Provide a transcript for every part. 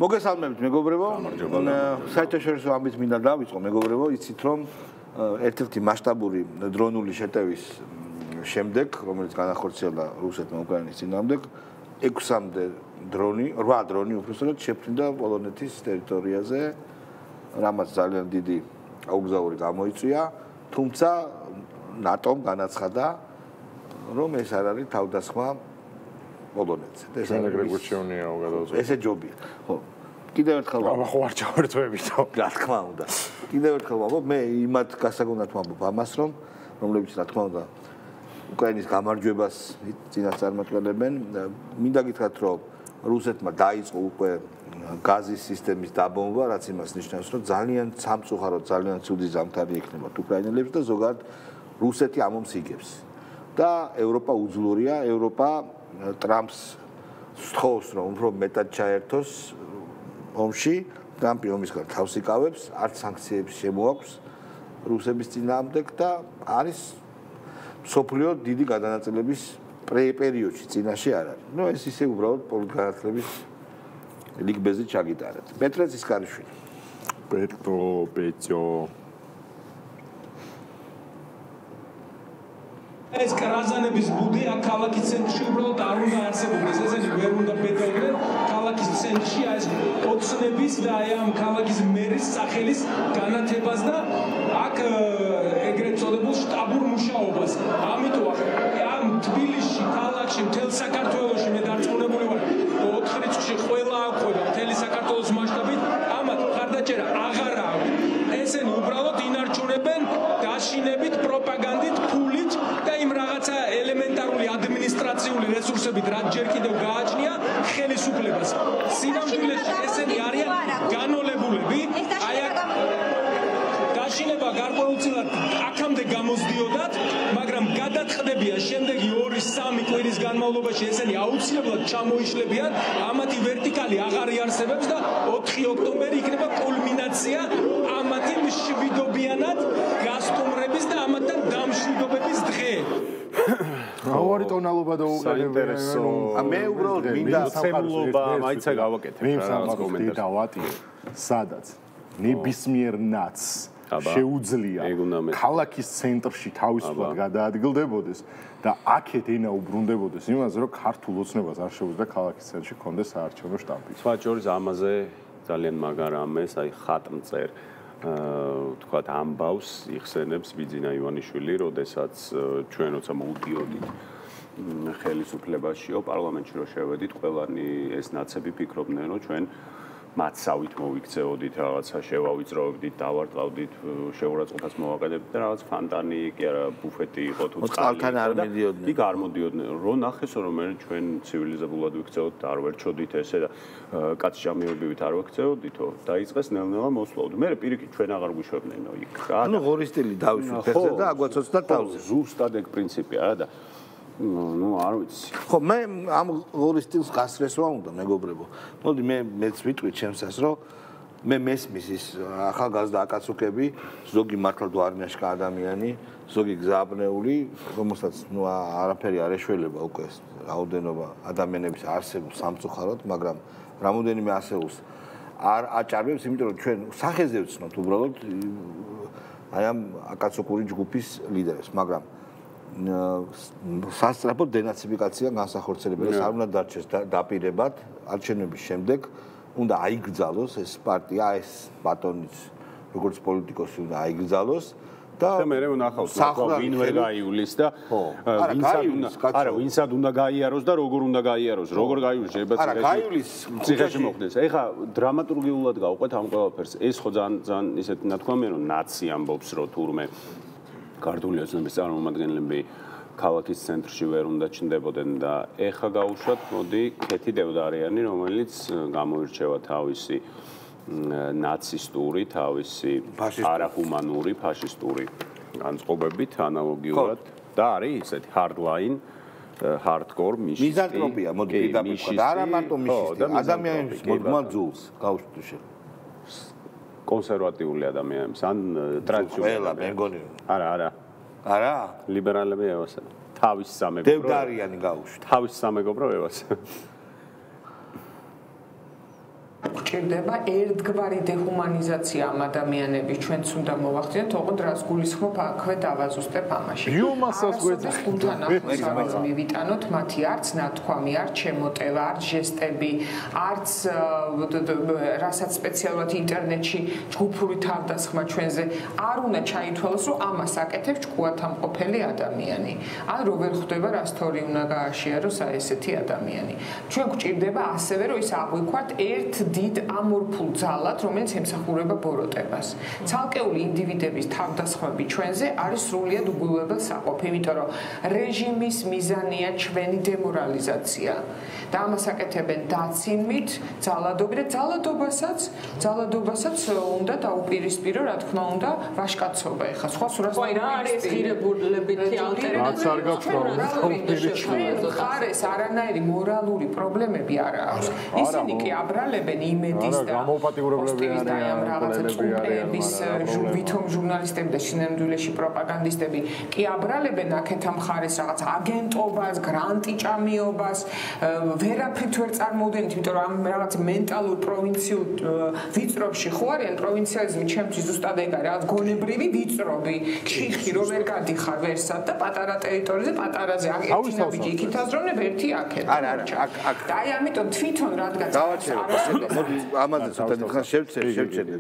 მოგესალმებით მეგობრებო. საერთაშორისო ამბით მინდა დავიწყო მეგობრებო, იცით რომ ერთ-ერთი მასშტაბური დრონული შეტევის შემდეგ, რომელიც განახორციელდა რუსეთმა უკრაინის წინააღმდეგ, 6-მდე დრონი, 8 დრონი უბრალოდ შეფრინდა პოლონეთის ტერიტორიაზე, რამაც ძალიან დიდი აუგზაური გამოიწვია, თუმცა ნატომ განაცხადა, რომ ეს არ არის თავდასხმა პოლონეთზე. ესე ჯობია. ხო. კიდევ ერთხელ ხო არ ჩავერთვებითო. რა თქმა უნდა. კიდევ ერთხელ ვამბობ, მე იმათ გასაგონად ვამბობ ამას, რომლებიც რა თქმა უნდა უკრაინის გამარჯვებას წინასწარმეტყველებენ. მინდა გითხრათ, რომ რუსეთმა დაიწყო უკვე გაზის სისტემის დაბომბვა, რაც იმას ნიშნავს, რომ ძალიან სამწუხაროდ, ძალიან ცუდი ზამთარი ექნებათ უკრაინელებს და ზოგადად რუსეთი ამომს იგებს. და ევროპა უძლურია, ევროპა ტრამპს სთხოვს, რომ უფრო მეტად ჩაერთოს ომში, ტრამპი ომისგან თავს იკავებს, არც სანქციებს შემოაქვს რუსების წინააღმდეგ და არის მსოფლიო დიდი გადანაწილების პერიოდში წინაშე არ არის. ნუ ეს ისე უბრალოდ პოლიტგანათლების ლიგბეზე ჩაგიტარეთ. პეტრე ცისკარიშვილი. პეტრո. ეს კრაზანების ბუდი აქ ქალაქის ცენტრში უბრალოდ არ უნდა არსებობდეს. ესენი ვერ უნდა ბედოდნენ ქალაქის ცენტრში ეს ოცნების და აი ამ ქალაქის მერის სახელის განათებას და აქ ეგრეთ წოდებულ შტაბურ მუშაობას. ამიტომ ამ თბილისში, ქალაქში, მთელ საქართველოში მე დარწმუნებული ვარ, 4 რიცხვში ყველა აყვება მთელი საქართველოს მასშტაბით, ამათ მხარდაჭერა აღარ აქვს. ესენი უბრალოდ ინარჩუნებენ დაშინებით, პროპაგანდით, ფულით და იმ რაღაცა ელემენტარული ადმინისტრაციული რესურსებით, რაც ჯერ კიდევ გააჩნია ხელისუფლებას. სინამდვილეში ესენი არიან განოლებულები. აი აქ დაშინება გარკვეულწილად აქამდე გამოსდიოდათ, მაგრამ გადაწყდებიან შემდეგი 2-3 კვირის განმავლობაში ესენი აუცილებლად ჩამოიშლებიან, ამათი ვერტიკალი აღარ იარსებებს და 4 ოქტომბერი იქნება კულმინაცია ამათი მშვიდობიანად გასტუმრების და ამათთან დამშვიდობების დღე. რავარი ტონალობა და საინტერესო. მე უბრალოდ მინდა სამხარლობა მაიცა გავაკეთებ რა კომენტარს. დავატიე, სადაც ნებისმიერ ნაცს შეუძლია ქალაქის ცენტრში თავისუფლად გადაადგილდებოდეს და აქეთ ენა უბრუნდებოდეს იმაზე, რომ ქართულ ოცნებას არ შეუძლია ქალაქის ცენტრში კონდეს საარჩევნო შტაბი. სხვა შორის ამაზე ძალიან მაგარ ამეს, აი ხატმწერ თქვათ ამბავს იხსენებს ბიძინა ივანიშვილი, როდესაც ჩვენ როცა მოვდიოდით ხელისუფლებაშიო პარლამენტში რო შევედით, ყველანი ეს ნაცები ფიქრობდნენ, რომ ჩვენ მათსავით მოვიქცეოდით, რაღაცა შევავიწროვებდით, დავარტყავდით, შეურაცხყოფას მოვაკეთებდით და რაღაც ფანტანი კი არა, ბუფეტი იყო თუ წყალთან არ მიდიოდნენ. იქ არ მოდიოდნენ. რო ნახესო რომ მე ჩვენ ცივილიზებულად ვიქცეოდით, არ ვერჩოდით ესე და კაცჭამიებივით არ ვიქცეოდითო, დაიწყეს ნელ-ნელა მოსვლაუდი. მე პირიქით ჩვენ აღარ გვიშვებნენო იქ. ანუ ღორი სტილი დავიშვით ფეხზე და აგვაცოცდა თავზე. ზუსტად ეგ პრინციპია რა და ნუ არ ვიცი. ხო, მე ამ ღორი სტილს გასწრესვა უნდა მეგობრებო. მოდი მეც ვიტყვი ჩემსას, რომ მე მესმის ის ახალგაზრდა აკაცუკები, ზოგი მართლად ვარნაშკა ადამიანი, ზოგი გზააბნეული, რომელსაც ნუ არაფერი არ ეშველება უკვე რაოდენობა ადამიანების არსებობს სამწუხაროდ, მაგრამ რამოდენიმე ასეულს არ აჭარბებს, იმიტომ რომ ჩვენ სახეზე ვცნობთ უბრალოდ აი ამ აკაცუკური ჯგუფის ლიდერებს, მაგრამ სასწრაფო დენაციფიკაცია განსახორციელებელი არ უნდა დარჩეს დაპირებად არჩევნების შემდეგ უნდა აიგრძალოს ეს პარტია ეს ბატონის როგორც პოლიტიკოსი უნდა აიგრძალოს და მე ვნახავთ ვინ ვერ გაიulis და ვინსად უნდა გაიაროს და როგორ უნდა გაიაროს როგორ გაიulis ციხეში მოხდეს ეხა დრამატურგიულად გავყვეთ ამ ყველაფერს ეს ხო ძალიან ისეთი ნათქვამია რომ ნაცი ამბობს რომ თურმე ქართული ოცნების წარმომადგენლები ქალაქის ცენტრში ვერ უნდა ჩნდებოდნენ და ეხა გაუშვათ მოდი ქეთი დევდარიანი რომელიც გამოირჩევა თავისი ნაცისტური თავისი არაჰუმანური ფაშისტური განწყობებით ანალოგიურად და არის ისეთი hardline hardcore მიშისტი მიზანტროპია მოდი პირდაპირ და არა მარტო მიშისტი ადამიანის მოდმა ძულს გავუშვით შე კონსერვატიული ადამიანებს ან ტრადიციული ყველა მე მგონი არა ლიბერალები ევასე თავის სამეგობრო დევდარიანი გაუშვით თავის სამეგობრო ევასე გვჭირდება ერთგვარი დეჰუმანიზაცია ამ ადამიანების, ჩვენც უნდა მოვახდინოთ, ოღონდ რაც გულისხმობ აქვე დავაზუსტებ ამაში. ბიომასას გვეძახით. გულთან ახლოს მივიტანოთ, მათი არც ნათქვამი, არც შემოტევა, არც ჟესტები, არც რასაც სპეციალურად ინტერნეტში ჯგუფური თავდასხმა ჩვენზე არ უნდა ჩაითვალოს, რომ ამას აკეთებს ჭკუათამყოფელი ადამიანი. ან რო ვერ ხვდება რა სტორი უნდა გააშიაროს აი ესეთი ადამიანი. ჩვენ გვჭირდება ასევე რომ ის აღვიქვათ ერთ დიდ ამორფულ ძალად, რომელიც ემსახურება ბოროტებას. ცალკეული ინდივიდების თავდასხმები ჩვენზე არის სრულიად უგულებელ საყოფ, იმიტომ რომ რეჟიმის მიზანია ჩვენი დემორალიზაცია. და ამას აკეთებენ დაცინვით, ძალადობით და ძალადობასაც უნდა დაუპირისპირო, რა თქმა უნდა, ვაჟკაცობა. ეხლა სხვა სურათს რა არის ღირებულებითი ალტერნატივა? ხარეს არანაირი მორალური პრობლემები არ აქვს. ისინი კი აბრალებენ იმედის და პოზიტივის და ამ რაღაცა წუპების ვითომ ჟურნალისტები და შინამდვილეში პროპაგანდისტები კი აბრალებენ აქეთ ამ ხარეს რაღაც აგენტობას, გრანტიჭამიობას, ვერაფრით ვერ წარმოუდგენთ, იმიტომ რომ ამ რაღაც მენტალურ პროვინციულ ვიწროვში ხო არიან პროვინციალიზმი ჩემთვის ზუსტად ეგ არის, რაღაც გონებრივი ვიწროვი, ქიხი რომ ვერ გადიხარ ვერსად და პატარა ტერიტორიაზე, პატარაზე ერთი ნაბიჯი იქით აზროვნებ, ერთი აქეთ. არა, და აი ამიტომ თვითონ რადგან ამაზე ცოტა ხან შევჩერდი.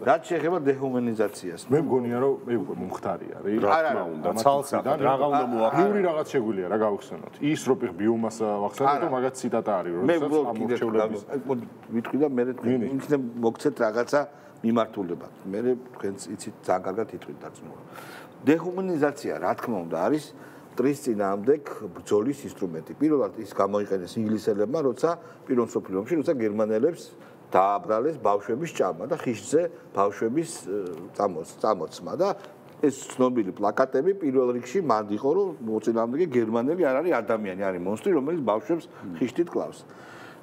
რაც შეეხება დეჰუმანიზაციას. მე მგონია რომ მე უკვე მომხდარი არის. რა თქმა უნდა, ცალსახად რაღაცა უნდა მოახდინოს. იური რაღაც შეგვიძლია რა გავხსენოთ. ის რო ბიომასა ვახსენოთ, რომ მაგაც ციტატა არის, რომ ამორჩევლების ვიტყვი და მე იქნებ მოგცეთ რაღაცა მიმართულება. მე თქვენც იცით ძალიან კარგად იტყვით დარწმუნდა. დეჰუმანიზაცია რა თქმა უნდა არის მტრის წინააღმდეგ ბრძოლის ინსტრუმენტი. პირველად ის გამოიყენეს ინგლისელებმა, როცა პირველ მსოფლიო ომში, როცა გერმანელებს დააბრალეს ბავშვების ჭამა და ხიშზე ბავშვების წამოცმა და ეს ცნობილი პლაკატები პირველ რიგში მანდ იყო, რომ მოწინააღმდეგე გერმანელი არ არის ადამიანი, არის მონსტრი, რომელიც ბავშვებს ხიშთით კლავს.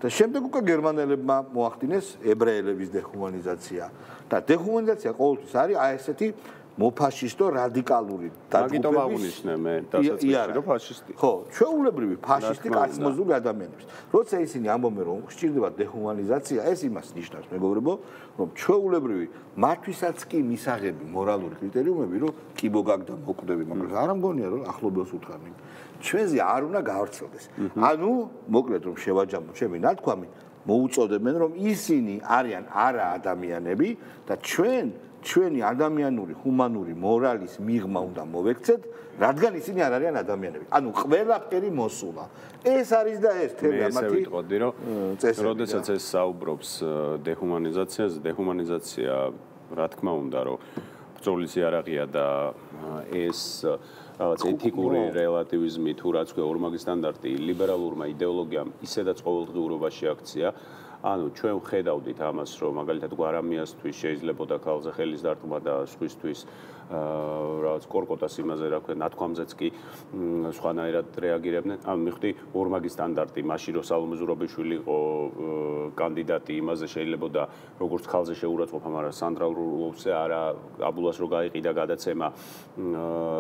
და შემდეგ უკვე გერმანელებმა მოახდინეს ებრაელების დეჰუმანიზაცია. და დეჰუმანიზაცია ყოველთვის არის აი ესეთი მოფაშისტო რადიკალური დაჯგუფების. მაგიტომ აღნიშნე მე დასაწყისში რომ ფაშისტი. ხო, ჩვეულებრივი ფაშისტი კაცმოზული ადამიანების. როცა ისინი ამბობენ რომ სჭირდება დეჰუმანიზაცია, ეს იმას ნიშნავს, მეგობრებო, რომ ჩვეულებრივი მათთვისაც კი მისაღები მორალური კრიტერიუმები, რომ კიბო გაგდა მოკვდები, მაგრამ არ ამგონია რომ ახლობელს უთხარნი. ჩვენზე არ უნდა გავრცელდეს. ანუ მოკლედ რომ შევაჯამოთ ჩემი ნათქვამი, მოუწოდებენ რომ ისინი არიან არა ადამიანები და ჩვენი ადამიანური, ჰუმანური მორალის მიღმა უნდა მოვექცეთ, რადგან ისინი არ არიან ადამიანები. ანუ ყველაფერი მოსულა. ეს არის და ეს თემი ამათი. მე ესე ვიტყოდი, რომ როდესაც ეს საუბრობს დეჰუმანიზაციაზე, დეჰუმანიზაცია, რა თქმა უნდა, რომ ბრძოლის იარაღია და ეს რაღაც ეთიკური რელატივიზმი თუ რაც ქვია ორმაგი სტანდარტი ლიბერალურმა იდეოლოგიამ ისედაც ყოველდღიურობაში აქცია. ანუ ჩვენ ვხედავდით ამას, რომ მაგალითად გვარამიასთვის შეიძლებოდა ქალზე ხელის დარტყმა და სხვისთვის რაღაც კორკოტას იმაზე რა ქვია, ნათქვამზეც კი სხვანაირად რეაგირებდნენ. ანუ მივხვდი ორმაგი სტანდარტი, მაშინ რომ სალომე ზურაბიშვილი იყო კანდიდატი, იმაზე შეიძლებოდა როგორც ქალზე შეურაცხყოფა, მაგრამ სანდრალურ ულოვზე არა, აბულას რო გაიყიდა გადაცემა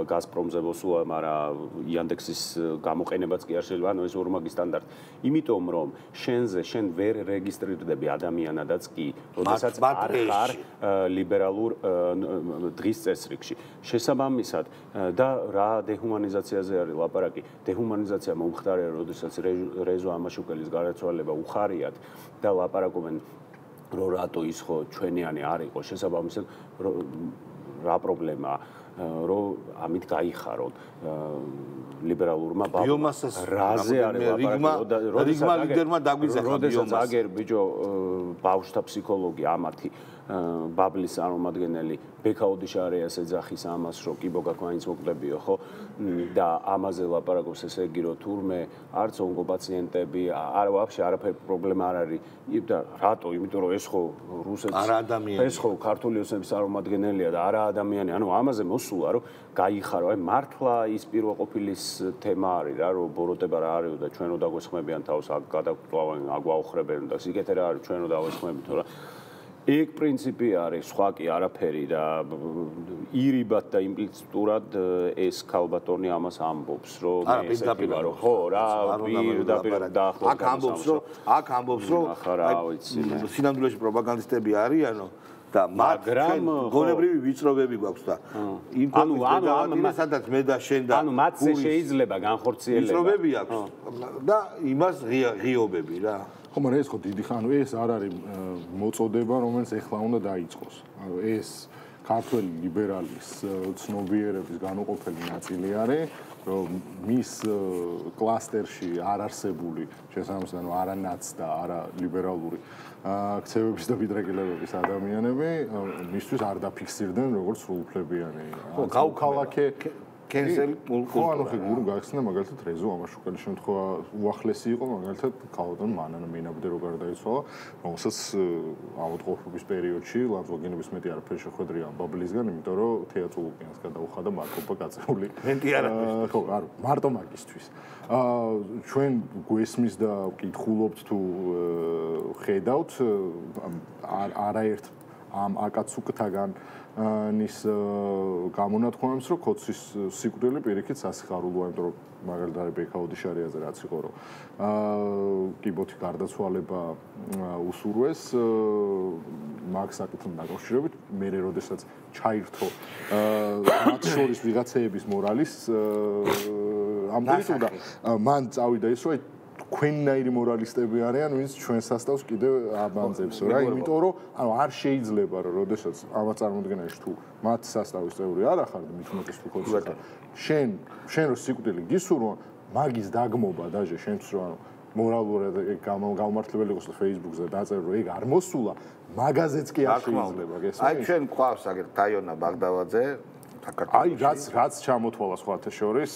გაზპრომზე მოსულა, მაგრამ იანდექსის გამოყენებაც კი არ შეიძლება. ანუ ეს ორმაგი სტანდარტი. იმიტომ რომ შენ ვერ რეგისტრირდები ადამიანადაც კი, როდესაც არ ხარ ლიბერალურ დღის წესრიგში. შესაბამისად და რა დეჰუმანიზაციაზე არის ლაპარაკი? დეჰუმანიზაცია მომხდარია, როდესაც რეზო ამაშუკელის გარდაცვალება უხარიათ და ლაპარაკობენ რომ რატო ის ხო ჩვენიანი არ იყო, შესაბამისად რა პრობლემაა? რომ ამით გაიხაროთ ლიბერალურმა ბიომასას რაზე არის ლაპარაკი? რიგმა ლიდერმა დაგვიძახა ბიომასს. როდესაც აგერ ბიჭო ბავშვთა ფსიქოლოგი ამათი ბაბლის წარმომადგენელი ბექაუდი შარიას ეძახის ამას, რომ კიბო გაქვაინც მოკვდებიო, ხო? და ამაზე ლაპარაკობს, ესე იგი, რომ თურმე არც ონკოპაციენტები, არა ვაფშე არაფერი პრობლემა არ არის. და რატო? იმიტომ რომ ეს ხო რუსეთის არა ადამიანია. ეს ხო ქართული ოსების წარმომადგენელია და არა ადამიანი. ანუ ამაზე მოსულა, რომ გაიხარო. აი მართლა ის პირველყოფილის თემა არის რა, რომ ბოროტება რა არის და ჩვენო დაგვესხმებიან თავს, აქ გადაგვწვავენ, აგვაოხრებენ და სიკეთე რა არის, ჩვენო დავესხმებით, თორე ეგ პრინციპი არის, სხვა კი არაფერი და ირიბად და იმპლიციტურად ეს ქალბატონი ამას ამბობს, რომ ეს პირდაპირ ხო რა, პირდაპირ დაახლოებით აქ ამბობს, რომ სინამდვილეში პროპაგანდისტები არიანო და მაგრამ გონებრივი ვიწრობები გვაქვს და იმ სადაც მე და შენ და ანუ მათზე შეიძლება განხორციელება ვიწრობები აქვს და იმას ღიობები რა ხო მაგრამ ეს ხო დიდი ხანო ეს არ არის მოწოდება რომელიც ეხლა უნდა დაიწყოს ანუ ეს ქართველი ლიბერალის ცნობიერების განუყოფელი ნაწილი არის რომ მის კლასტერში არ არსებული შესაბამისად ანუ არა ნაც და არა ლიბერალური ქცევების და ბიდრეკილებების ადამიანები მისთვის არ დაფიქსირდნენ როგორც სრულუფლებიანი ხო გავქალაქე კენსელი ხო ანუ ხეგური გახსნა მაგალითად რეზო ამაშუკელი შემთხვევა უახლესი იყო მაგალითად ქალბატონ მანანა მენაბდე რო გარდაიცვალა რომელსაც ავადმყოფობის პერიოდში ლანძღოგინების მეტი არაფერი შეხვედრია ამბაბლისგან იმიტომ რომ თეატროლოგიანს გადაუხადა მარკოპა კაცეული მეტი არაფერი ხო არ მარტო მაგისთვის ჩვენ გვესმის და ვკითხულობთ თუ ხედავთ არაერთ ამ აკაცუკთაგან ნის გამონათქვამებს რომ კოცის სიკვდილი პირიქით სასიხარულოა იმიტომ რომ მაგალითად ბექაოდიშარიაზე რაც იყო რომ კიბოთი გარდაცვალება უსურვეს მაგ საკითხთან დაკავშირებით მე როდესაც ჩაირთო მათ შორის ვიღაცეების მორალის ამდენი და მან წავიდა ის რომ ქვენნაირი მორალისტები არიან, ვინც ჩვენ სასტავს კიდევ აბანძებს რა, იმიტომ რომ ანუ არ შეიძლება რომ როდესაც ამას წარმოადგენაში თუ მათ სასტავის წევრი არ ახარ და მით უმეტეს თუ ხოც ხარ. შენ რო სიკვდილი გისურვო, მაგის დაგმობა დაჟე შენც რო ანუ მორალურად გამართლებელი იყოს და Facebook-ზე დაწერო რომ ეგ არ მოსულა, მაგაზეც კი არ შეიძლება გესმის? აი ჩვენ ყავს აგერ დაიონა ბაგდავაძე, საქართველოს. აი რაც ჩამოთვალა სხვათა შორის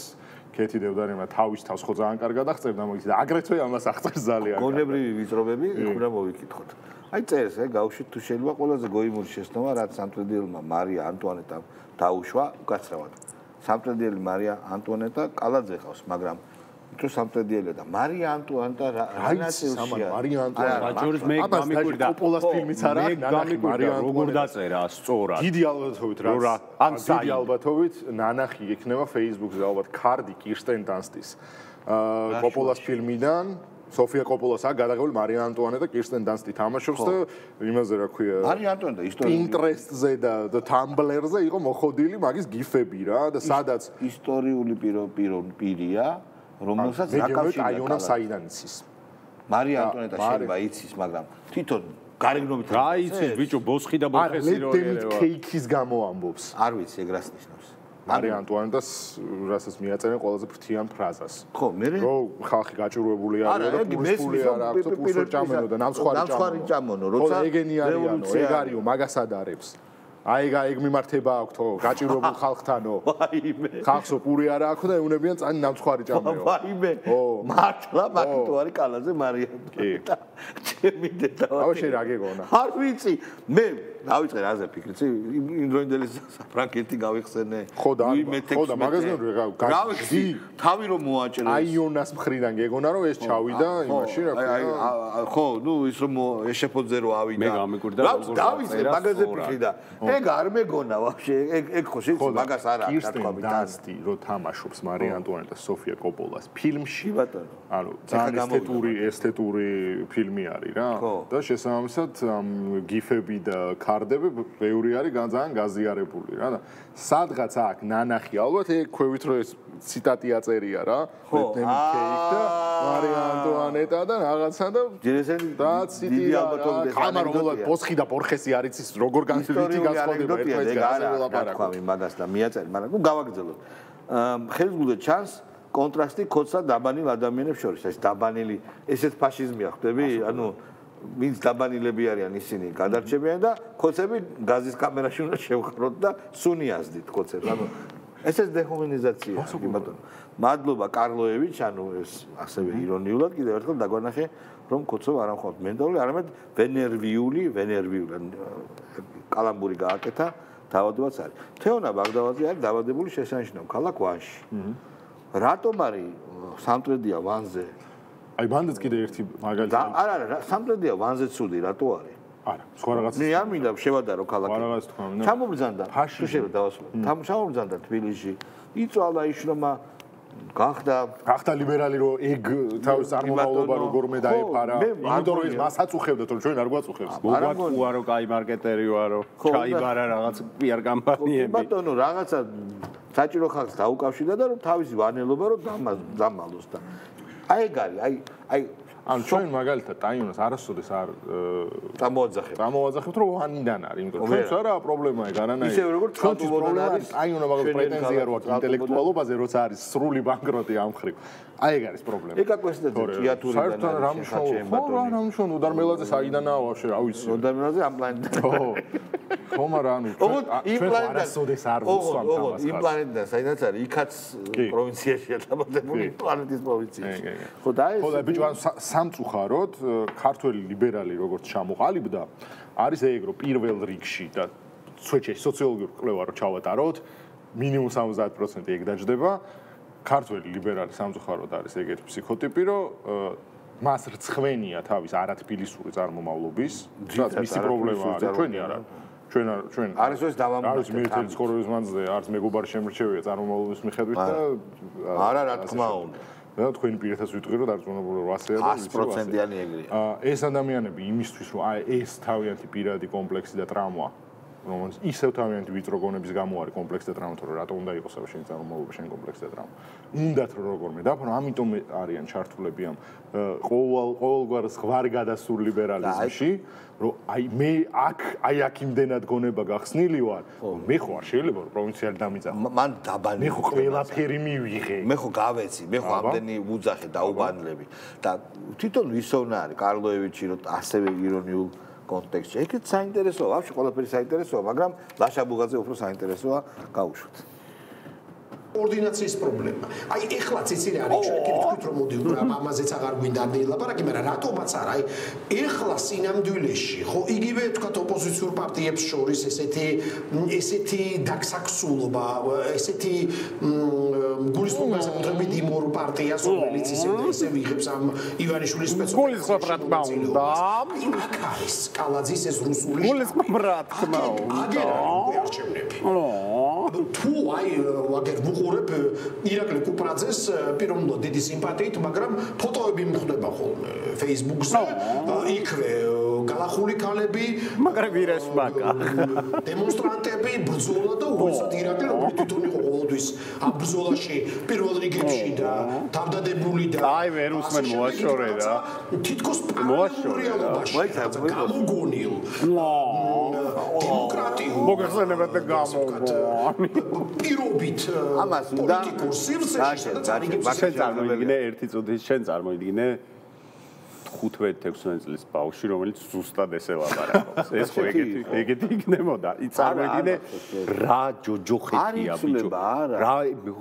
კეთი დევდარიმა თავის თავს ხო ძალიან კარგად აღწერდა მაგის და აგრეთვე ამას აღწერს ძალიან. გონებრივი ვიწრობები უნდა მოვიკითხოთ. აი წერს გავუშვით თუ შეიძლება ყველაზე გოიმური შეცდომა რაც სამტრედიელმა მარია ანტუანეტამ დაუშვა უკაცრავად. სამტრედიელი მარია ანტუანეტა კალაძე ყავს, მაგრამ თუ სამტრედიელი და მარია ანტუანეტა რა ნაწილშია? მარია ანტუანეტა ბაჭურის მე გამიკვირდა კოპოლას ფილმიც არა, გამიკვირდა როგორ დაწერა სწორად. დიდი ალბათობით რა. დიდი ალბათობით ნანახი იქნება Facebook-ზე ალბათ კარდი კირსტენ დანსტის. კოპოლას ფილმიდან სოფია კოპოლას აქვს გადაღებული მარია ანტუანეტა კირსტენ დანსტი თამაშობს და იმაზე რა ქვია მარია ანტუანეტა ისტორიული Pinterest-ზე და Tumblr-ზე იყო მოხოდილი მაგის გიფები რა და სადაც ისტორიული პირია რომელსაც აკავშირებს აიონა საიდან იცის მარია ანტუანეტა შეიძლება იცის მაგრამ თვითონ გარეგნობით რა იცის ბიჭო ბოსხი და ბოხესი რო ერევა კეიქის გამო ამბობს არ ვიცი ეგ რას ნიშნავს მარია ანტუანეტას რასაც მიაწერენ ყველაზე ფრთიან ფრაზას ხო მე რომ ხალხი გაჭირვებული არის და პულსული არ აქვს და პულსური ჭამენო და ნამსხვარი ჭამონო როცა ეგენი არიანო ეგ არისო მაგას ადარებს ეგ მიმართება აქვთო გაჭირებულ ხალხთანო ვაიმე ხალხსო პური არ აქვს და ეუნებიან წანი ნამსხვარი ჭამეო ვაიმე მართლა მაგითო არის კალაზე მარია ჩემი დედა ავშე რა გეგონა არ ვიცი მე დავიწყე რაზე ფიქრიც იმდროინდელი საფრანგეთი გავიხსენე ხო და მაგას გავიხსი თავი რომ მოაჭრეს აიონას მხრიდან გეგონა რომ ეს ჩავიდა იმაში რა ხო ნუ ის რომ ეშეფოძე რო ავიდა მე გამიკვირდა როგორ დავიწყე მაგაზე ფიქრი და ეგ არ მეგონა ვაფშე ეგ ხო შეიძლება მაგას არ აქვს თქვა დანსტი რო თამაშობს მარია ანტუანეტა სოფია კოპოლას ფილმში ბატონო ანუ ძალიან ესთეტური ფილმი არის რა და შესაბამისად გიფები და კარდები ბევრი არის ძალიან გაზიარებული რა და სადღაც აქ ნანახი ალბათ ეგ ქვევით რომ ეს ციტატი აწერია რა ბეთნემ კეიქ და მარია ანტუანეტა და რაღაცა და და დიდი ალბათობით კამარო მოლად ბოსხი და ბორხესი არის ის როგორ განსხვავებული გასხოვდება ერთმანეთს გასაგებია მაგას და მიაწერ მაგრამ ნუ გავაგრძელოთ ხელისგულზე ჩანს კონტრასტი ქოცა დაბანილ ადამიანებს შორის ეს დაბანილი ესეც ფაშიზმია ხვდები ანუ ვინც დაბანილები არიან ისინი გადარჩებიან და ქოცები გაზის კამერაში უნდა შევხაროთ და სუნიაზდით ქოცებს ანუ ესეც დეჰუმანიზაცია ბატონო მადლობა კარლოევიჩ ანუ ეს ასევე ირონიულად კიდევ ერთხელ დაგვანახე რომ ქოცო არ ამხობთ მენტალური არამედ ვენერვიული კალამბური გააკეთა დავადებაც არის თეონა ბაგდავაძე არის დავადებული შესანიშნავ ქალაქ ვანში რატომ არის სამტრედია ვანზე აი ბანდაც კიდე ერთი მაგალითი არა სამტრედია ვანზე ცუდი რატო არის არა, სხვა რაღაც. მე არ მინდა შევადარო ქალაქი. სხვა რაღაც თქვა მინდა. ჩამობრძანდა. თუ შეიძლება დავასრულო. ჩამობრძანდა თბილისში. იწვალა იშრომა გახდა ლიბერალი რომ ეგ თავის წარმომავლობა როგორმე დაეფარა. იმიტომ რომ ის მასაც უხევდათ რომ ჩვენ არ გვაწუხებს. მოგვა კაი მარკეტერი ვარო. ჩაიბარა რაღაც PR კამპანიები. ბატონო რაღაცა საჭირო ხალხს დაუკავშირდა და რომ თავისი ვანელობა რომ დამალოს და აი ეგ არის აი ან ჩვენ მაგალითად ტაიონას არასოდეს არ წამოვაძახებთ რომ ვანიდან არის იმიტომ რომ ჩვენც არაა პრობლემა ეგ არანაირი ისე როგორც პრობლემა არის ტაიონა მაგალითად პრეტენზია რო აქვს ინტელექტუალობაზე როცა არის სრული ბანკროტი ამ ხრივ აი ეგ არის პრობლემა ეგ აკვესტეძე ჭიათურიდან არის ხაჩემ ბატონი რა მშონ უდარმელაძე საიდანაა ვაფშე რა ვიცი უდარმელაძე ამ პლანეტიდან ხო მაგრამ ჩვენ არასოდეს არ ვუსვამთ ამას იმ პლანეტიდან საიდანაც არის იქაც პროვინციაშია დაბადებული პლანეტის პროვინცია ხო და ეს ხო და ბიჭო სამწუხაროდ ქართველი ლიბერალი როგორც ჩამოყალიბდა არის ეგ რომ პირველ რიგში და სოციალურ სოციოლოგიურ კვლევა რო ჩავატაროთ მინიმუმ 70% ეგ დაждდება ქართველი ლიბერალი სამწუხაროდ არის ეგეთი ფსიქოტიპი რომ მას რცხვენია თავის არათბილისური წარმომავლობის რაც მისი პრობლემა არის ჩვენი არა ჩვენ არის ეს დავამბობთ არის მიერთების ცხოვრების მანძილზე არის მეგობარი შემრჩევია წარმომავლობის მიხედვით და არა რა თქმა უნდა და თქვენი პირეთაც ვიტყვი რომ დარწმუნებული 800-ია და 100%-იანი ეგრეა ეს ადამიანები იმისთვის რომ აი ეს თავიანთი პირადი კომპლექსი და ტრაუმა რომელიც ისევ თავიანთი ვიწრო გონების გამო არის კომპლექსი და ტრაუმა თორე რატო უნდა იყოს ახლა შენი წარმომავლობა შენი კომპლექსი და ტრაუმა უნდათ რომ როგორმე დაფრო ამიტომ არიან ჩართულები ამ ყოველგვარ ზღვარ გადასულ ლიბერალიზმში რომ აი მე აქ იმდენად გონება გახსნილი ვარ მე ხო არ შეიძლება რომ პროვინციალი დამიძახო მან დაბალი მე ხო ყველაფერი მივიღე მე ხო გავეცი მე ხო ამდენი უძახე დაუბანლები და თვითონ ვისოვნა არის კარლოევიჩი რომ ასევე ირონიულ კონტექსტში ეგეც საინტერესოა ვაფშე ყველაფერი საინტერესოა მაგრამ ლაშა ბუღაძე უფრო საინტერესოა გაუშვით კოორდინაციის პრობლემა. აი ეხლაც იცი რა არის ჩვენ ვთქვით რომ მოდი ამაზეც აღარ გვინდა დილაპარაკი, მაგრამ რატომაც არა, აი ეხლა სინამდვილეში, ხო, იგივე თქვა ოპოზიციურ პარტიებს შორის ესეთი დაქსაქსულობა, ესეთი გულისხმობა საკუთრებით იმ ორ პარტიას, რომელიც ისე ვიღებს ამ ივანიშვილის სპეციფიკას. გულისხმობა რა თქმა უნდა. აქ არის კალაძის ეს რუსული გულისხმობა რა თქმა უნდა. თუ აი ვაგერ ვუყურებ ირაკლი კუპრაძეს პიროვნულად დიდი სიმპათიით, მაგრამ ფოტოები მხვდება ხოლმე Facebook-ზე, იქვე გალახული ქალები, მაგრამ ვირესმაკა. დემონსტრანტები, ბრძოლა და უბრალოდ ირაკლი რომელიც თვითონ იყო ყოველთვის ამ ბრძოლაში პირველ რიგებში და თავდადებული და აი ვერ უსმენ მოაშორე რა. თითქოს რეალობაში. გამოგონილ. დემოკრატიულ მოგეხსენებათ და გამოგონილ. პირობით ამას უნდა პოლიტიკურ სივრცეში და შენ წარმოიდგინე ერთი წუთის შენ წარმოიდგინე 15-16 წლის ბავშვი რომელიც ზუსტად ესე ლაპარაკობს ეს ხო ეგეთი იქნებოდა წარმოიდგინე რა ჯოჯოხეთია ბიჭო რა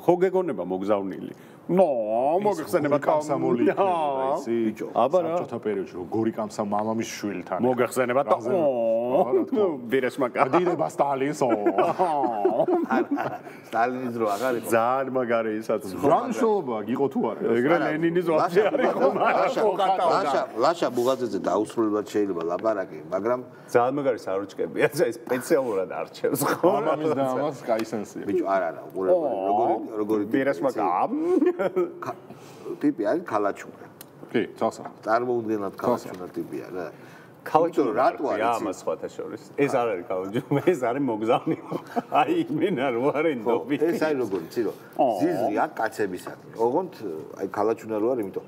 ხო გეგონება მოგზავნილი მოგეხსენება კამსამოლი ბიჭო აბა რა საბჭოთა პერიოდში როგორი კამსა მამამის შვილთან მოგეხსენება და ბირესმაკა დიდება სტალინს სტალინის რო აღარ იყო ძალიან მაგარი ისაც რამშობა გიყო თუ არა ეგრე ლენინის ვაფშე არ იყო ლაშა ბუღაძეზე დაუსრულებლად შეიძლება ლაპარაკი მაგრამ ძალიან მაგარი საროჭკებია ეს სპეციალურად არჩევს ხო მამამის და ამას კაი სენსია ბიჭო არა როგორი ბირესმაკა ტიპი არის ქალაჩუნა კი ცალსა წარმოუდგენლად ქალაჩუნა ტიპია რა ქალაჩუნა რატო არის ამას სხვათა შორის ეს არ არის ქალაჩუნა ეს არის მოგზავნილი აი იმენა რო არენდობი ეს აი როგორი ცირო ზიზრი აქ კაცებისადმი ოღონდ აი ქალაჩუნა რო არის იმიტომ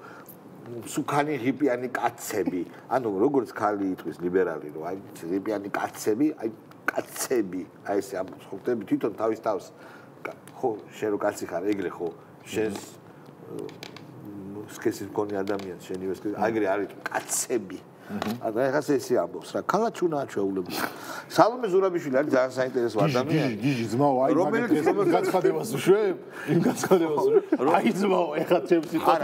სუქანი ჰიპიანი კაცები ანუ როგორც ხალი იტყვის ლიბერალი რო აი ჰიპიანი კაცები აი კაცები აი ესე ამ ხოთები თვითონ თავის თავს ხო შენ რო კაცი ხარ ეგრე ხო შენს სქესის მქონე ადამიანს შენივე სქესი აგრე არის კაცები და ეხლა ესე ამბობს რა ქალაჩუნაა ჩვეულებრივ სალომე ზურაბიშვილი არის ძალიან საინტერესო ადამიანი გიჟი ძმაო აი რომელიც გაცხადებას უშვებ იმ გაცხადებას უშვებ აი ძმაო ეხლა ჩემს სიტყვას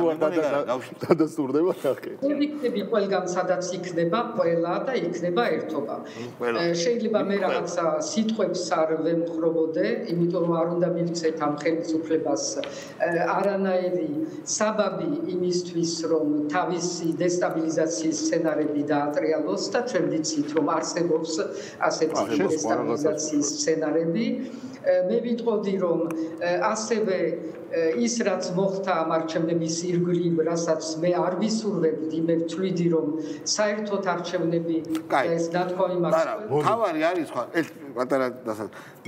დადასტურდება ხალხი იქნება ყველგან სადაც იქნება ყველა და იქნება ერთობა შეიძლება მე რაღაცა სიტყვებს არ ვემხრობოდე იმიტომ რომ არ უნდა მივცეთ ამ ხელისუფლებას არანაირი საბაბი იმისთვის რომ თავისი დესტაბილიზაციის სცენარები ნაკლები დაატრიალოს და ჩვენ ვიცით რომ არსებობს ასეთი დესტაბილიზაციის სცენარები. მე ვიტყოდი რომ ასევე ის რაც მოხდა ამ არჩევნების ირგვლივ, რასაც მე არ ვისურვებდი, მე ვთვლიდი რომ საერთოდ არჩევნები და ეს ნათქვამი მაქსიმუმ. თავარი არის სხვა, ეს პატარა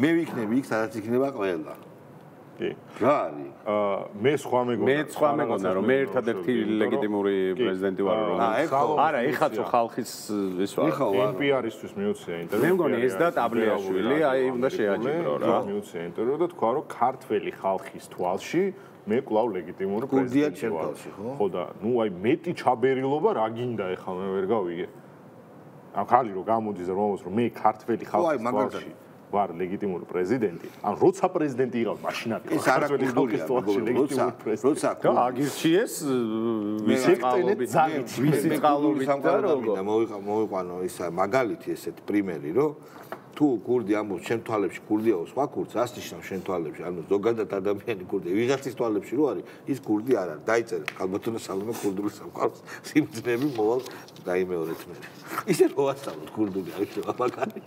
მე ვიქნები იქ, სადაც იქნება ყველა. კი. რა არის? მე სხვა მეგონა რომ მე ერთადერთი ლეგიტიმური პრეზიდენტი ვარ რომ არა ეხაცო ხალხის ის ვარ NPR-ისთვის მიუწია ინტერვიუ მე მგონი ეს და ტაბლიაშვილი აი უნდა შეაჯიბრო რა მიუწია ინტერვიუ და თქვა რომ ქართველი ხალხის თვალში მე კვლავ ლეგიტიმური პრეზიდენტი ვარ ხო და ნუ აი მეტი ჩაბერილობა რა გინდა ეხლა მე ვერ გავიგე ამ ხალი რომ გამოდის რომ მე ქართველი ხალხის თვალში ვარ ლეგიტიმური პრეზიდენტი. ან როცა პრეზიდენტი იყავს, მაშინაც ეს არა კულტურია, როცა აგირჩიეს მისი წყალობით, მისი წყალობით და როგორ მოვიყვანო ის მაგალითი ესეთ პრიმერი, რომ თუ კურდი ამბობს შენ თვალებში კურდიაო სხვა კურდს ასნიშნავს შენ თვალებში, ანუ ზოგადად ადამიანი კურდი, ვიღაცის თვალებში რო არის, ის კურდი არ არის. დაიწერეთ ალბათო სალომე კურდული სამყაროს სიმძნები მოვალ დაიმეორეთ მე. ისე რო ასწავლოთ კურდული არის მაგარი.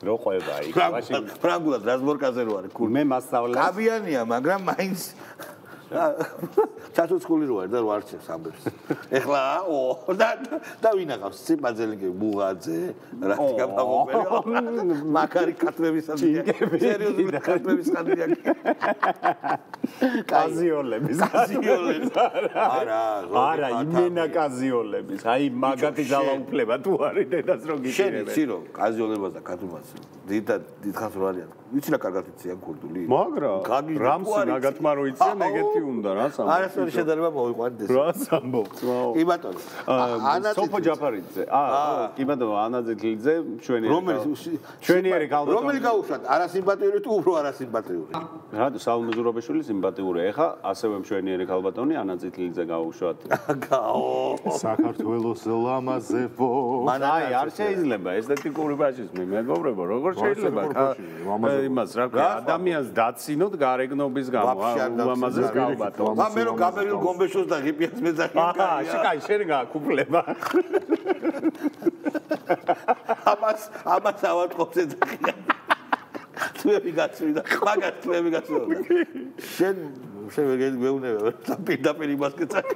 რო ყვება იქ ვაშინ ფრანგულად რაზმორკაზე რო არის კურდი. მე მასწავლე. კაბიანია, მაგრამ მაინც ჩათუცხული რო არის და რო არჩევს ამბებს. ეხლა და ვინახავს ციმაძელიკე მუღაძე, რატიკა ბაღობელი. მაგარი ქართველების ადრია. სერიოზული ქართველების ადრია. კაზიოლების. არა, იმენა კაზიოლების. აი მაგათი ძალაუფლება თუ არის დედას რო გიჭირებენ. შენ იცი რომ კაზიოლებას და ქათუმას დიდხანს რო არიან. ვიცი რა კარგად იციან კურდული. მაგრამ რამს ნაგათმა რო იციან ეგეთი უნდა რა სამბო. არასორი შედარება მოვიყვანეთ ეს. რა სამბო. კი ბატონო. სოფო ჯაფარიძე. კი ბატონო ანაძელიძე ჩვენიერი ქალბატონი. რომელი გაუშვათ? არასიმპათიური თუ უფრო არასიმპათიური? რა საულმე ზურაბაშვილი სიმპათიური. ეხა ასევე ჩვენიერი ქალბატონი ანაძელიძე გაუშვათ. საქართველოს ლამაზებო. აი არ შეიძლება ესთეტიკური ფაშიზმი მეგობრებო როგორ შეიძლება იმას რა ქვია ადამიანს დაცინოთ გარეგნობის გამო ულამაზეს ქალბატონს მე რომ გაბერილ გომბეშოს და ღიპიას მეძახიან კაი შენ გააკუფლება ამას ავატყობს ეძახიან თვეები გაწვიდა მაგას თვეები გაწვიდა შენ მეუნებე პირდაპირ იმას გეცაკ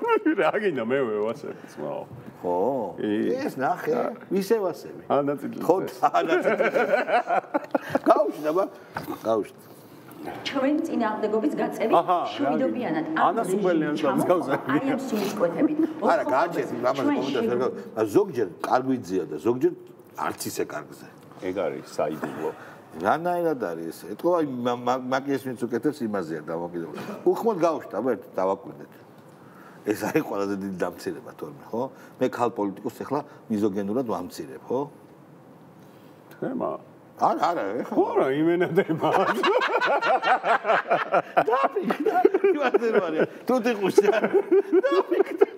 რა გინდა მე ვასებიც მაო ხო ეს ნახე ისევ ასები ანაწილი ხო ანაწილი გაუშნაბა გაუშნ ჩვენ წინააღმდეგობის გაწევით შვიდობიანად ანასუბელიანს გამსგავსე აი ამ სულისკვეთებით არა გააჩენს ამას კომენტარს ზოგჯერ კარგვიძია და ზოგჯერ არც ისე კარგზე ეგ არის საიდუმლო რანაირად არის ეს ეთქვა მაგის ვინც უკეთებს იმაზეა დამოკიდებული უხმოდ გავუშტა ერთ დავაკვირდეთ ეს არის ყველაზე დიდი დამცირება თორმე ხო მე ხალ პოლიტიკოს ახლა მიზოგენურად ვამცირებ ხო თემა არა ეხლა ხო იმენა თემა დაფიქდა იმასერვარი თუ ტიყუშა დაფიქდა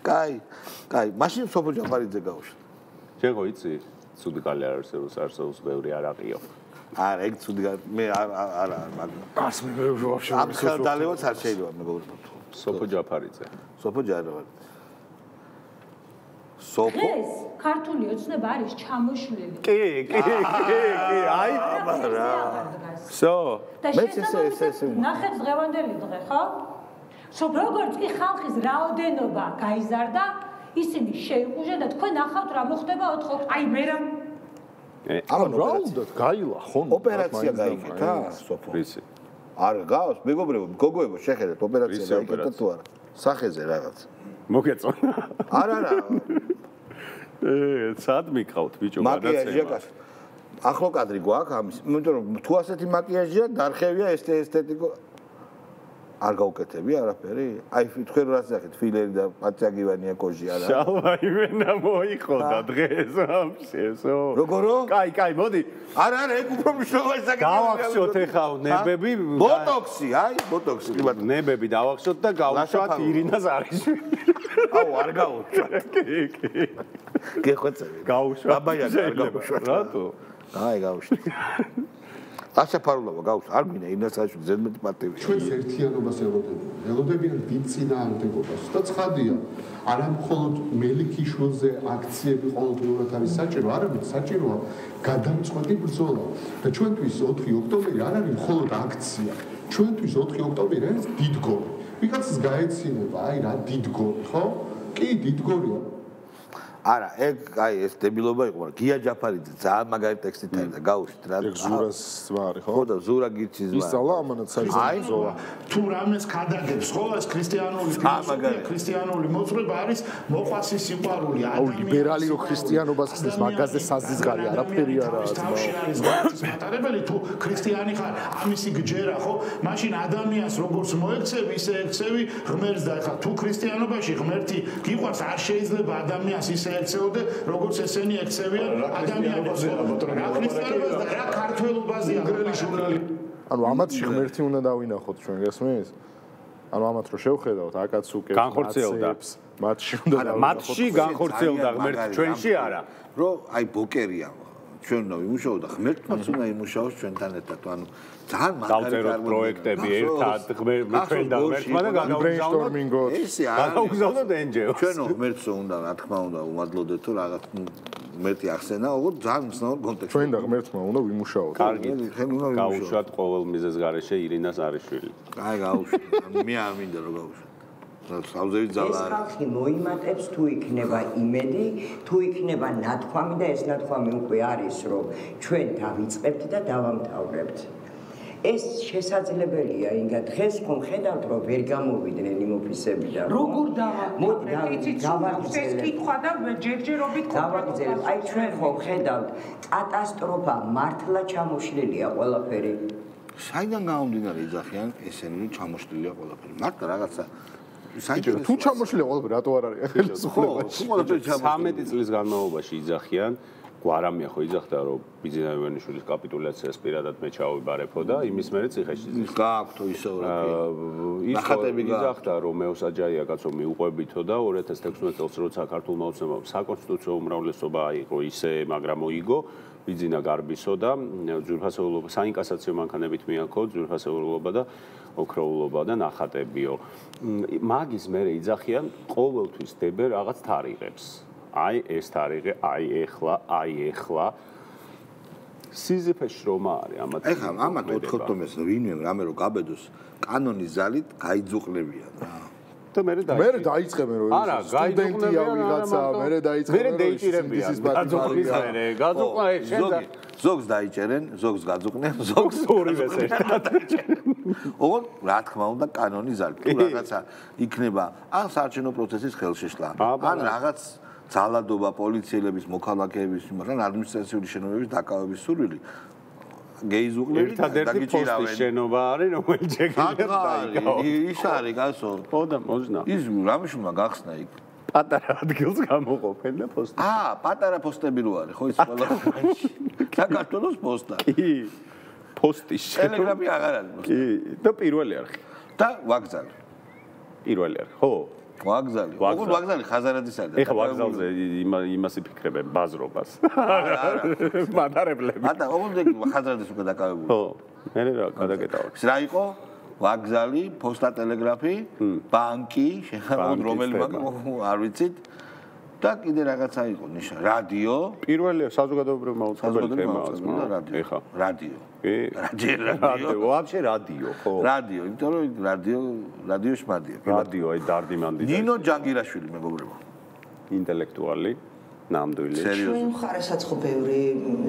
კაი მაშინ სოფო ჯაფარიძე გავუშვა შენ ხო იცი ცუდი კალი არ არსებობს ბევრი არაყიო არა ეგ ცუდი მე არა ას მე ვაფშე ამ ხელდალევაც არ შეიძლება მეგობრებო სოფო ჯაფარიძე სოფო ჯაფარიძე სოფო ეს ქართული ოცნება არის ჩამოშლილი კი აი რა სო მე ეს ნახეთ დღევანდელი დღე ხო როგორც კი ხალხის რაოდენობა გაიზარდა ისინი შეიყუჟენ და თქვენ ახავთ რა მოხდება 4 აი მე რა რა უნდა გაილა ხომ ოპერაცია გაიგეთა სოფო ვიცი არ გავს მეგობრებო გოგოებო შეხედეთ ოპერაცია გაიგეთა თუ არა სახეზე რაღაც მოგეწონა არა სად მიყავთ ბიჭო გადაცემა ახლო კადრი გვაქვს ამის იმიტომ რომ თუ ასეთი მაკიაჟია დარხევია ესთეტიკო არ გაუკეთები არაფერი აი თქვენ რა ზახეთ ფილერი და პაწაგივანია კოჟი არა შალვა იმენა მოიხოდა დღეს ამშესო როგორო კაი მოდი არა ეგ უფრო მნიშვნელოვანი საკითხია გავახსოთ ეხა ნებები ბოტოქსი კი ბატონო ნებები დავახსოთ და გავუშვათ ირინას არიშვილი აუ არ გავუშვათ კი გეხვეწები გავუშვათ ბაბაია არ გავუშვათ რატო აი გავუშვათ აშაფარულობა გაქვს არ გვინდა ინასაშვილის ზედმეტი პარტივია ჩვენს ერთიანობას ელოდებიან დიდ წინააღმდეგობას და ცხადია არა მხოლოდ მელიქიშვილზე აქციები ყოველდღიურად არის საჭირო არამედ საჭიროა გადამწყვეტი ბრძოლა და ჩვენთვის 4 ოქტომბერი არ არის მხოლოდ აქცია ჩვენთვის 4 ოქტომბერი არის დიდგორი ვიღაცას გაეცინება აი რა დიდგორი ხო კი დიდგორია არა, აი ეს დებილობა იყო, მაგრამ გია ჯაფარიძე ძალიან მაგარი ტექსტით არის და გაუშვით რა. ეგ ზურას ზვარი ხო? ხო და ზურა გირჩის ზვარი. ისწავლა ამანაც საერთოდ ზოლა. თუ რამეს გადაგებს, ხო ეს ქრისტიანული ფილოსოფია, ქრისტიანული მოძღვრება არის მოყვასი სიყვარული ადამიანის. ლიბერალი რო ქრისტიანობას ხსნის, მაგაზე საზიზღარი არაფერი არაა. თავში არის გააცის მატარებელი, თუ ქრისტიანი ხარ, ამისი გჯერა, ხო? მაშინ ადამიანს როგორც მოექცევი, ისე ექცევი ღმერთს და ხა თუ ქრისტიანობაში ღმერთი გიყვარს, არ შეიძლება ადამიანს ისე ექცეოდე, როგორც ესენი ექცევიან ადამიანებს. რა ქრისტიანობას და რა ქართველობაზეა გრელი ჟურნალი. ანუ ამათში ღმერთი უნდა დავინახოთ ჩვენ, გესმის? ანუ ამათ რო შევხედავთ, აკაცუკებს, განხორციელებს, მათში უნდა არა, მათში განხორციელდა ღმერთი, ჩვენში არა. რომ აი ბოკერია ჩვენ უნდა ვიმუშაოთ და ღმერთმაც უნდა იმუშაოს ჩვენთან ერთად. ანუ ძალიან მაგარი პროექტები ერთად ჩვენ და ღმერთმა და brainstorming-ოთ. ესე გავუგზავნოთ NGO-ს. ჩვენო ღმერთს უნდა რა თქმა უნდა უმადლოდეთ თუ რაღაც ღმერთი ახსენა, ოღონდ ძალიან მსნაურ კონტექსტში. ჩვენ და ღმერთმა უნდა ვიმუშაოთ. კარგი, გაუშვათ ყოველ მიზეზ გარეშე ირინა ზარიშვილი. აი გაუშვით. მე არ მინდა რომ გაუშვით. სავზევი ძალა არის. ეს ხალხი მოიმატებს თუ იქნება იმედი, თუ იქნება ნათქვამი და ეს ნათქვამი უკვე არის, რომ ჩვენ დავიწყებთ და დავამთავრებთ. ეს შესაძლებელია, ინგა დღეს ხომ ხედავთ, რომ ვერ გამოვიდნენ იმ ოფისებიდან. როგორ დავაგრძელებ? ეს კითხვა და ჯერჯერობით დავაგრძელებ. აი ჩვენ ხომ ხედავთ, კატასტროფა მართლა ჩამოშლილია ყველაფერი. საიდან გამომდინარე იძახიან ესენი რომ ჩამოშლილია ყველაფერი? მართლა რაღაცა თუ ჩამოშლილია ყველაფერი, რატო არ არის ხელისუფლებაში? 13 წლის განმავლობაში იძახიან გვარამია ხო იძახდა რომ ბიძინა ივანიშვილის კაპიტულაციას პირადად მე ჩავიბარებო და იმის მერე ციხეში ზის. გააქვთო ისევ რა კი. ნახატები იძახდა რომ მეოსაჯაია კაცო მიუყვებითო და 2016 წელს როცა საქართველოს მოცემამ საკონსტიტუციო უმრავლესობა იყო ისე, მაგრამ მოიგო ბიძინა გარბისო და ძვირფასეულობა საინკასაციო მანქანებით მიაქო ძვირფასეულობა და ოქროულობა და ნახატებიო. მაგის მერე იძახიან ყოველთვის დებენ რაღაც თარიღებს. აი ეს თარიღი, აი ეხლა სიზიფეს შრომა არის ამათ. ეხლა ამათ 4 ოქტომბერს ვინმე რამე რომ გაბედოს კანონის ზალით გაიძუყლებიან რა. და მე დაიწყებენ რომ სტუდენტია ვიღაცა, მე დაიწყებენ რომ ისინგისის გაძუყნა ზოგს დაიჭერენ, ზოგს გაძუყნენ, ზოგს ორივეს ერთად. ოღონდ რა თქმა უნდა კანონის ზალით თუ რაღაცა იქნება ან საარჩევნო პროცესის ხელშეშლა, ან რაღაც ძალადობა პოლიციელების, მოქალაქეების, მაგრამ ადმინისტრაციული შენობების დაკავების სურვილი გეიზუყლებით და გიჭირავენ. ერთადერთი შენობა არის, რომელიც შეგიძლიათ დაიკავო. ის არის გასო. ხო და მოძნა. ის რამიშულმა გახსნა იქ. პატარა ადგილს გამოყოფენ და პოსტი. პატარა პოსტები რო არის, ხო ის ყველაფერში. საქართველოს პოსტა. კი. პოსტის ტელეგრაფი აღარ არის. კი, და პირველი არხი. და ვაგზალი. პირველი არხი, ხო? ვაგზალი. ოღონდ ვაგზალი ხაზარაძის არის. ეხლა ვაგზალზე იმას იფიქრებენ ბაზრობას. არა. მატარებლები. მატა ოღონდ ხაზარაძის უკვე დაკავებული. ხო. მე რა გადაკეტავა. რა იყო? ვაგზალი, პოსტა, ტელეგრაფი, ბანკი, შეხარებული რომელიმე არ ვიცით. და კიდე რაღაცა იყო ნიშნა. რადიო. პირველი საზოგადოებრივი მაუწყებელი თემაა. ეხლა რადიო. კი. რადიო. ვაფშე რადიო, ხო? რადიო, იმიტომ რომ რადიო შმადია. რადიო აი დარდიმანდი. ნინო ჯანგირაშვილი მეგობრებო. ინტელექტუალი. ნამდვილი. ჩვენ მხარესაც ხო ბევრი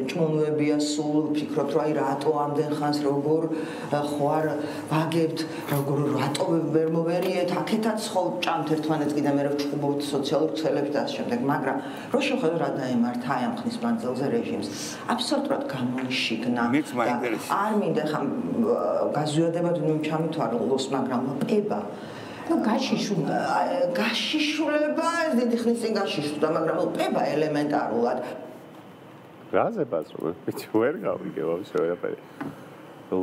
ჭმონვებია სულ, ფიქრობთ რომ აი რატო ამდენ ხანს როგორ ხوار ვაგებთ, როგორ რატო ვერ მოვერიეთ, აქეთაც ხო ჭამთ ერთმანეთს კიდე მე რომ ჭუბობთ სოციალურ ქსელებს და ამ შემდეგ, მაგრამ რო შეხედო რა დაემართა აი ამ ხნის მანძილზე რეჟიმს, აბსოლუტურად გამოიშიგნა. არ მინდა ხა გაზვიადებად ნუ ჩამითვალოს, მაგრამ პება ну გაშიშულა გაშიშულება ეს დიდი ხნის წინ გაშიშულა მაგრამ პება ელემენტარულად რაზე ბაზრო ვიცი ვერ გავიგე ვაფშე ვერაფერი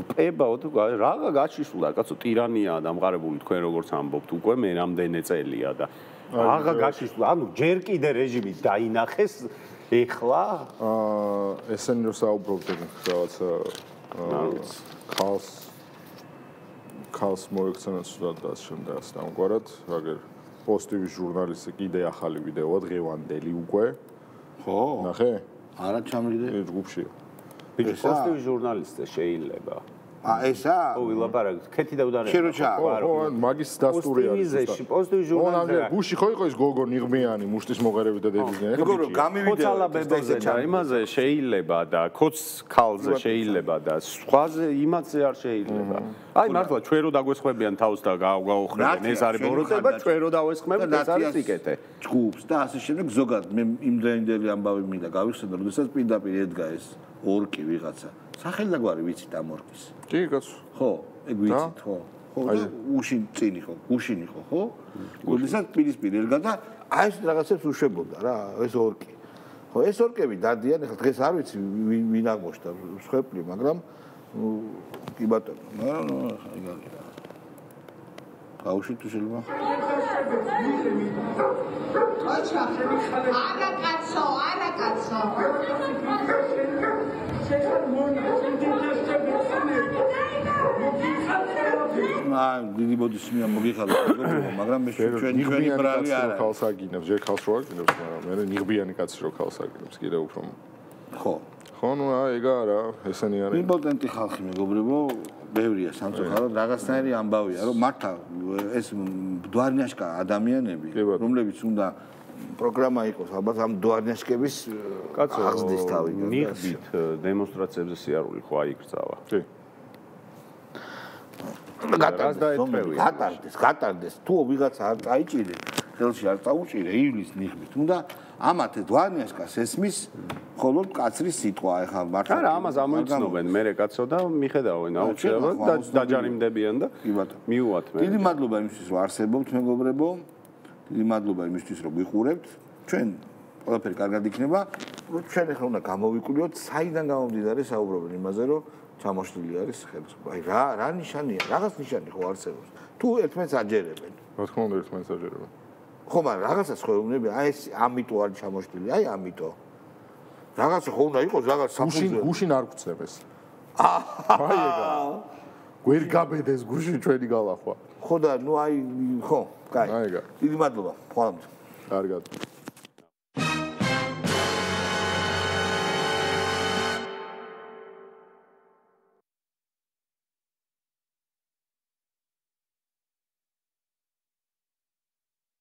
პება თუ რაღა გაშიშულა კაცო ტირანია დამყარებული თქვენ როგორც ამბობთ უკვე მე რამდენი წელია და რაღა გაშიშულა ანუ ჯერ კიდე რეჟიმი დაინახეს ეხლა ესენი რომ საუბრობდნენ რაღაც ქალს მოექცენა სულად და შემდეგ ამგვარად, აგერ პოსტივი ჟურნალისტი კიდე ახალი ვიდეოა დღევანდელი უკვე. ხო? ნახე? არა ჩამიგდე. ჯგუფში. ბიჭო, პოსტივი ჟურნალისტი შეიძლება. ესა? ო, ვილაპარაკეთ. ქეთი და უდარე. ხო, მაგის დასტური არის. პოსტივი ჟურნალისტი. გუში ხო იყო ის გოგო ნიღბიანი, მუშტის მოღერები და დებიზნე. გოგო გამივიდა. ხოცალაბებაზე და იმაზე შეიძლება და ქოც ქალზე შეიძლება და სხვაზე იმაზე არ შეიძლება. აი მართლა ჩვენ რო დაგვესხმებიან თავს და გავაუხრებენ ეს არის ბოროტება, ჩვენ რო დავესხმებთ ეს არის სიკეთე. ჯგუფს და ასე შემდეგ ზოგადად მე იმდროინდელი ამბავი მინდა გავიხსენო, როდესაც პირდაპირ ედგა ეს ორკი ვიღაცა. სახელი და გვარი ვიცით ამ ორკის. კი, კაცო. ხო, ეგ ვიცით, ხო. ხო, და უშინ წინ იყო, უშინ იყო, ხო? როდესაც პირისპირ ერგა და აი ეს რაღაცებს უშვებოდა რა, ეს ორკი. ხო, ეს ორკები დადიან, ახლა დღეს არ ვიცი ვინ აღმოჩნდა მსხვერპლი, მაგრამ კი ბატონო, მაგრამ ეგ არის რა. გაუშვით თუ შეიძლება? არა კაცო, არა კაცო. დიდი ბოდისმია მოგიხადოთ, მაგრამ მე ჩვენი ბრალი არა. ქალს აგინებს, ჯერ ქალს რო აგინებს, მაგრამ მე ნიღბიანი კაცი რო ქალს აგინებს, კიდე უფრო. ხო. ხო, ნუ ეგა რა, ესენი არის. იმპოტენტი ხალხი მეგობრებო, ბევრია სამწუხაროდ, რაღაცნაირი ამბავია, რომ მართლა ეს მდვარნიაშკა ადამიანები, რომლებიც უნდა პროგრამა იყოს, ალბათ ამ მდვარნიაშკების აღზრდის თავი. ნიღბით დემონსტრაციებზე სიარული ხო აიგრძავა. კი. გატარდეს, თუ ვიღაცა არ წაიჭირე, ხელში არ წაუჭირე ივლის ნიღბით, უნდა ამათ დვარნიაშკას ესმის მხოლოდ კაცრის სიტყვა, ეხლა მართლა. არა, ამას ამოიცნობენ მერე კაცო და მიხედავენ აუცილებლად და დაჯარიმდებიან და მიუვათ მე. დიდი მადლობა იმისთვის, რომ არსებობთ მეგობრებო. დიდი მადლობა იმისთვის, რომ გიყურებთ. ჩვენ ყველაფერი კარგად იქნება. ჩვენ ახლა უნდა გამოვიკვლიოთ, საიდან გამომდინარე საუბრობენ იმაზე, რომ ჩამოშლილი არის ხელისუფლება. აი რა ნიშანია? რაღაც ნიშანი ხო არსებობს? თუ ერთმანეთს აჯერებენ. რა თქმა უნდა, ერთმანეთს აჯერებენ. ხო, მაგრამ რაღაცას ხვეუბნები, აი ეს ამიტომ არის ჩამოშლილი, აი ამიტომ. რაღაცა ხო უნდა იყოს, რაღაც საფუძველი. გუშინ არ გვწევეს. აი ეგა. გვერ გაბედეს გუში ჩვენი გალახვა. ხო და ნუ აი ხო, კაი. აი ეგა. დიდი მადლობა. ხვალამდე. კარგად.